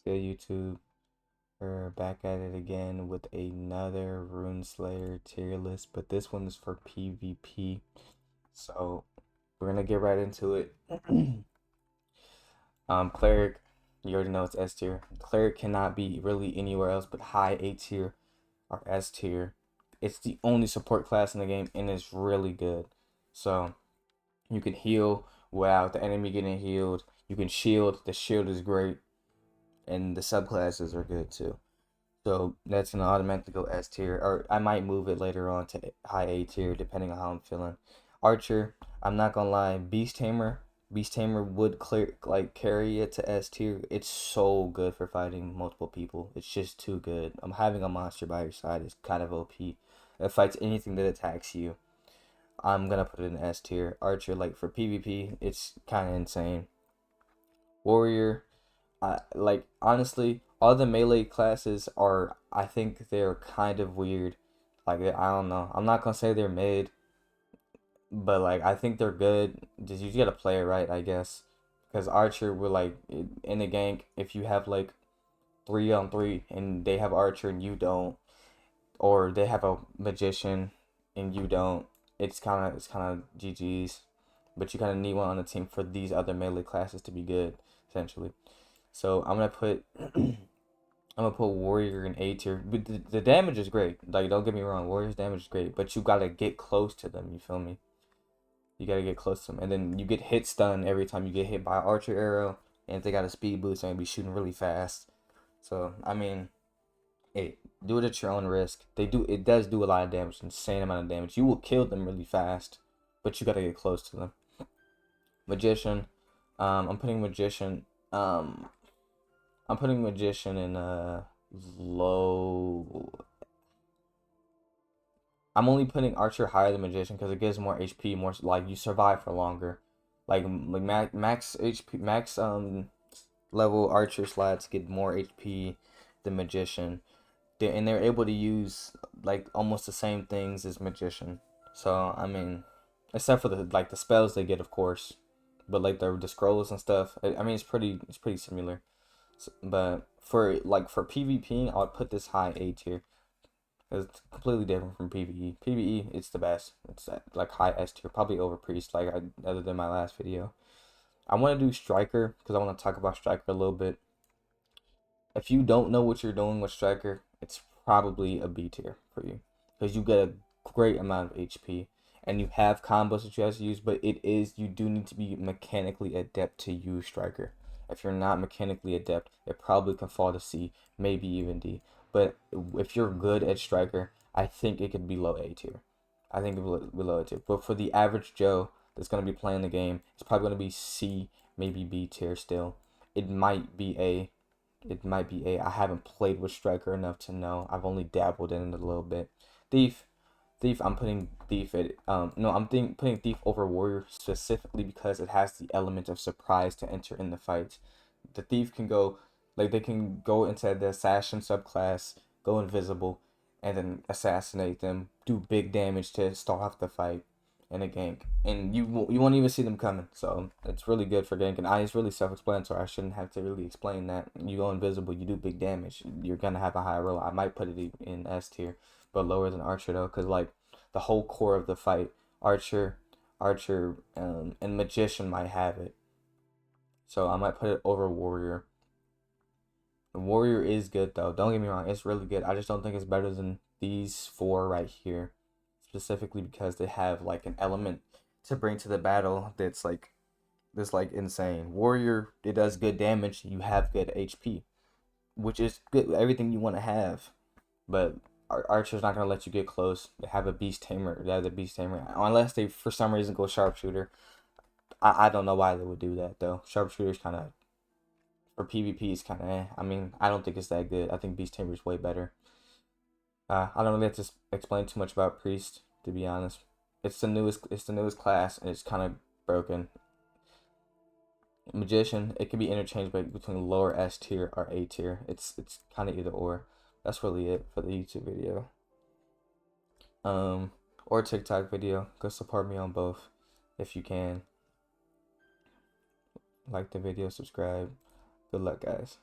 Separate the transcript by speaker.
Speaker 1: good, YouTube? We're back at it again with another Rune Slayer tier list, but this one is for PvP. So we're gonna get right into it. Cleric, you already know it's S tier. Cleric cannot be really anywhere else but high A tier or S tier. It's the only support class in the game and it's really good. So you can heal without the enemy getting healed. You can shield. The shield is great. And the subclasses are good too. So that's gonna automatically go S tier, or I might move it later on to high A tier depending on how I'm feeling. Archer, I'm not gonna lie, Beast Tamer would carry it to S tier. It's so good for fighting multiple people. It's just too good. I'm having a monster by your side is kind of OP. It fights anything that attacks you. I'm gonna put it in S tier. Archer, like for PvP, it's kind of insane. Warrior, honestly, all the melee classes are, I think they're kind of weird. Like I don't know. I'm not gonna say they're mid, but like I think they're good. Just you gotta play it right, I guess. Because Archer will in a gank if you have like 3-on-3 and they have Archer and you don't, or they have a magician and you don't. It's kind of GG's. But you kind of need one on the team for these other melee classes to be good, essentially. So I'm gonna put Warrior in A tier. But the damage is great. Like, don't get me wrong, Warrior's damage is great, but you gotta get close to them. You feel me? You gotta get close to them, and then you get hit stun every time you get hit by an archer arrow. And if they got a speed boost, they're gonna be shooting really fast. So I mean, hey, do it at your own risk. It does do a lot of damage, insane amount of damage. You will kill them really fast, but you gotta get close to them. Magician, I'm putting Magician. I'm putting Magician in low. I'm only putting Archer higher than Magician because it gives more HP, more like you survive for longer. Max HP, max level Archer slats get more HP than Magician. And they're able to use like almost the same things as Magician. So I mean, except for the spells they get, of course, but like the scrolls and stuff. I mean, it's pretty similar. But for PvP, I would put this high A tier. It's completely different from PvE. PvE, it's the best. It's like high S tier, probably over Priest, other than my last video. I want to do Striker because I want to talk about Striker a little bit. If you don't know what you're doing with Striker, it's probably a B tier for you because you get a great amount of HP and you have combos that you have to use. But you do need to be mechanically adept to use Striker. If you're not mechanically adept, it probably can fall to C, maybe even D. But if you're good at Striker, I think it could be low A tier. I think it will be low A tier. But for the average Joe that's gonna be playing the game, it's probably gonna be C, maybe B tier still. It might be A. It might be A. I haven't played with Striker enough to know. I've only dabbled in it a little bit. Thief. Thief, I'm putting Thief at no, putting Thief over Warrior specifically because it has the element of surprise to enter in the fight. The Thief can go they can go into the assassin subclass, go invisible, and then assassinate them, do big damage to start off the fight in a gank, and you won't even see them coming. So it's really good for ganking. It's really self-explanatory. I shouldn't have to really explain that. You go invisible, you do big damage. You're gonna have a high roll. I might put it in S tier, but lower than Archer though, because the whole core of the fight, Archer, and Magician might have it. So I might put it over Warrior. Warrior is good though. Don't get me wrong, it's really good. I just don't think it's better than these four right here, specifically because they have like an element to bring to the battle that's insane. Warrior, it does good damage. You have good HP, which is good. Everything you want to have, but Archer's not gonna let you get close. They have a Beast Tamer. They have the Beast Tamer unless they for some reason go Sharpshooter. I don't know why they would do that though. Sharpshooter's kind of for PvP is kind of I mean, I don't think it's that good. I think Beast Tamer is way better. I don't really have to explain too much about Priest, to be honest. It's the newest class, and it's kind of broken. Magician, it can be interchanged between lower S tier or A tier. It's kind of either or. That's really it for the YouTube video. Or TikTok video. Go support me on both if you can. Like the video, subscribe. Good luck, guys.